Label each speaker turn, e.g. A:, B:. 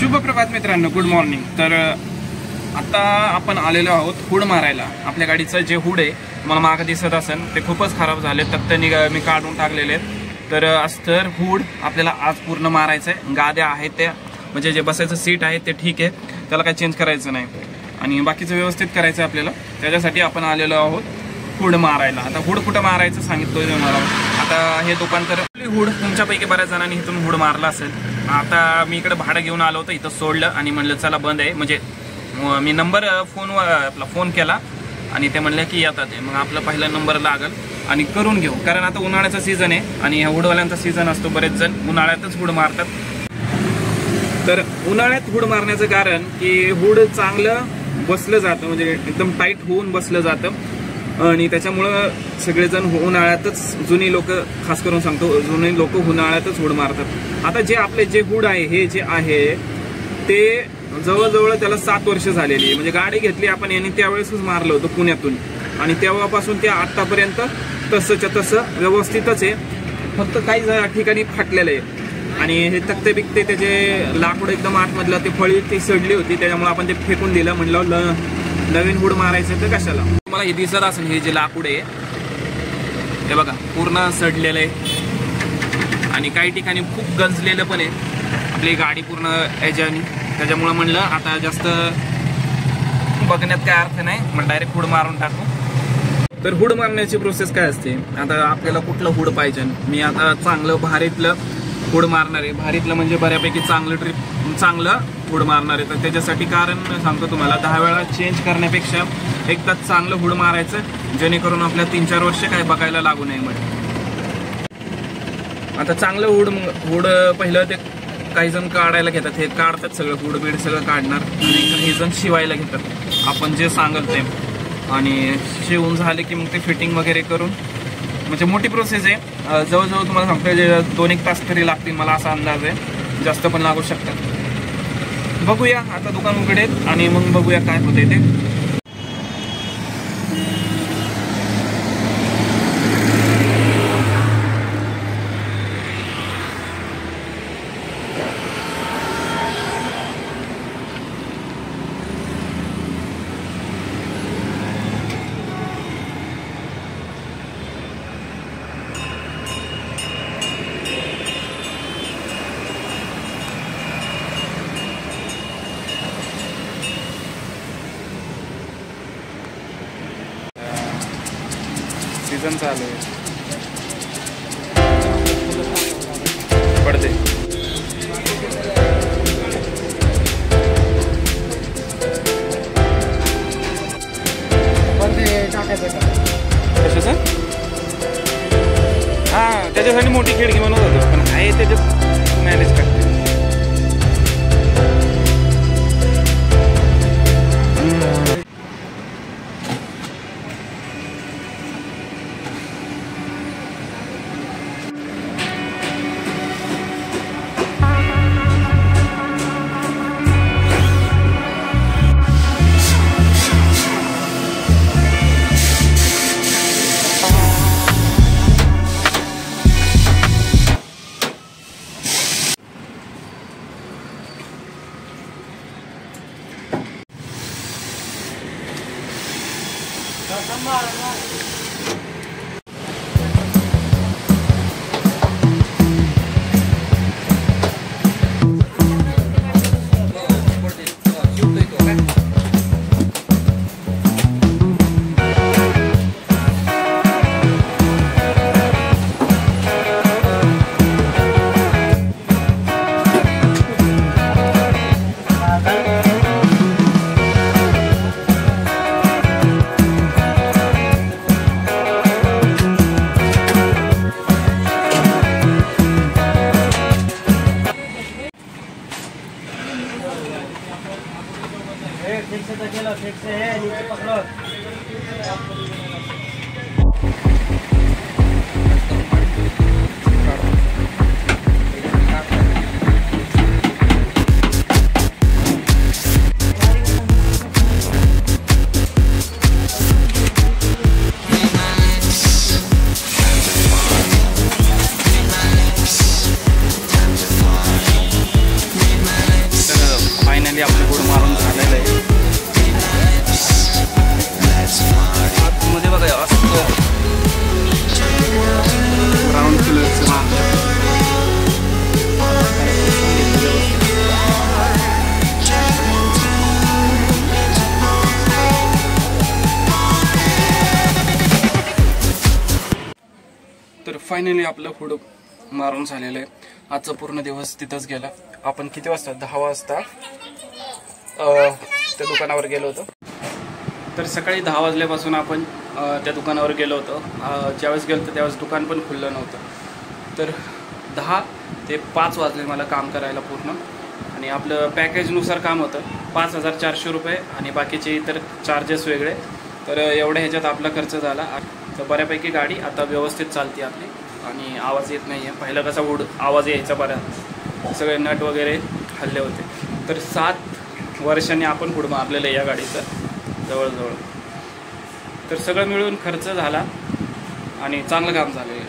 A: शुभ प्रभात मित्रांनो, good morning. तर आता आपण आलेलो आहोत हुड मारायला। आपल्या गाडीचं जे हुड आहे मला मागे दिसत असेल ते खूपच खराब झाले, तक्त्याने मी काढून टाकलेले आहेत। तर अस्तर हुड आपल्याला आज पूर्ण मारायचं आहे। गाद्या आहेत त्या, म्हणजे जे बसायचं सीट आहे ते ठीक आहे, त्याला काही चेंज करायचं नाही आणि बाकीचं व्यवस्थित करायचं आहे आपल्याला। त्याच्यासाठी आपण आलेलो आहोत हुड मारायला। आता हुड कुठं मारायचं सांगितलं मला। आता हे दुकान तर हुड तुमच्यापैकी बऱ्याच जणांनी इथून हुड मारला असेल। आता मी इकडे भाडं घेऊन आलो होतो, इथं सोडलं आणि म्हणलं चला बंद आहे, म्हणजे मी नंबर फोनवर आपला फोन केला आणि ते म्हणले की येतात आहे। मग आपला पहिला नंबर लागल आणि करून घेऊ, कारण आता उन्हाळ्याचा सीझन आहे आणि ह्या हुडवाल्यांचा सीझन असतो। बरेच जण उन्हाळ्यातच हुड मारतात। तर उन्हाळ्यात हुड मारण्याचं कारण की हुड चांगलं बसलं जातं, म्हणजे एकदम टाईट होऊन बसलं जातं आणि त्याच्यामुळं सगळेजण उन्हाळ्यातच, जुनी लोक खास करून सांगतो, जुनी लोक उन्हाळ्यातच हुड मारतात। आता जे आपले जे हुड आहे, हे जे आहे ते जवळजवळ त्याला 7 वर्ष झालेली आहे। म्हणजे गाडी घेतली आपण यांनी त्यावेळेसच मारलं होतं पुण्यातून आणि तेव्हापासून ते आतापर्यंत तसंच्या तसं व्यवस्थितच आहे। फक्त काही ठिकाणी फाटलेलं आहे आणि हे तक्ते बिकते त्याचे लाकूड एकदम आतमधलं ते फळी ती सडली होती, त्याच्यामुळे आपण ते फेकून दिलं। म्हणलं नवीन हुड मारायचं तर कशाला। मला हे दिसत असेल, हे जे लाकूड आहे हे बघा पूर्ण सडलेलं आहे आणि काही ठिकाणी खूप गंजलेलं पण आहे आपली गाडी पूर्ण याच्याने। त्याच्यामुळे म्हणलं आता जास्त बघण्यात काय अर्थ नाही, मग डायरेक्ट हुड मारून टाकू। तर हुड मारण्याची प्रोसेस काय असते, आता आपल्याला कुठलं हुड पाहिजे। मी आता चांगलं भारीतलं हुड मारणार आहे। भारीतलं म्हणजे बऱ्यापैकी चांगलं हुड मारणार आहे। तर त्याच्यासाठी कारण सांगतो तुम्हाला, 10 वेळा चेंज करण्यापेक्षा एकदाच चांगलं हुड मारायचं, जेणेकरून आपल्या 3-4 वर्ष काय बघायला लागू नये। म्हणजे आता चांगलं हुड पहिलं ते काही जण काढायला घेतात, हे काढतात सगळं हुड बीड सगळं काढणार आणि काही जण शिवायला घेतात आपण जे सांगल ते, आणि शिवून झाले की मग ते फिटिंग वगैरे करून, म्हणजे मोठी प्रोसेस आहे। जवळजवळ तुम्हाला सांगतो 2-1 तास तरी लागतील मला असा अंदाज आहे, जास्त पण लागू शकतात। बघूया आता दुकान उघडेल आणि मग बघूया काय होते ते। सीजन चालू आहे, पडते कशाचं? हा, त्याच्यासाठी मोठी खिडकी म्हणत होतो, पण आहे त्याच्यात मॅनेज करते। ठीक से है, नीचे पकड़ो। फायनली आपलं हुड मारून झालेलं आहे. आजचा पूर्ण दिवस तिथंच गेला. आपण किती वाजता 10 वाजता त्या दुकानावर गेलो होतो. तर सकाळी 10 वाजल्यापासून आपण त्या दुकानावर गेलो होतो. ज्यावेळेस गेलो होतो त्यावेळेस दुकान पण खुललं नव्हतं. तर 10 ते 5 वाजले मला काम करायला पूर्ण. आणि आपलं पॅकेजनुसार काम होतं 5,400 रुपये आणि बाकीचे इतर चार्जेस वेगळे. तर एवढ्या ह्याच्यात आपला खर्च झाला. तर बऱ्यापैकी गाडी आता व्यवस्थित चालते आपली आणि आवाज येत नाही आहे. पहिला कसा आवाज यायचा बऱ्याच, सगळे नट वगैरे हल्ले होते. तर 7 वर्षांनी आपण हुड मारलेलं आहे या गाडीचं जवळजवळ. तर सगळं मिळून खर्च झाला आणि चांगलं काम झालं आहे.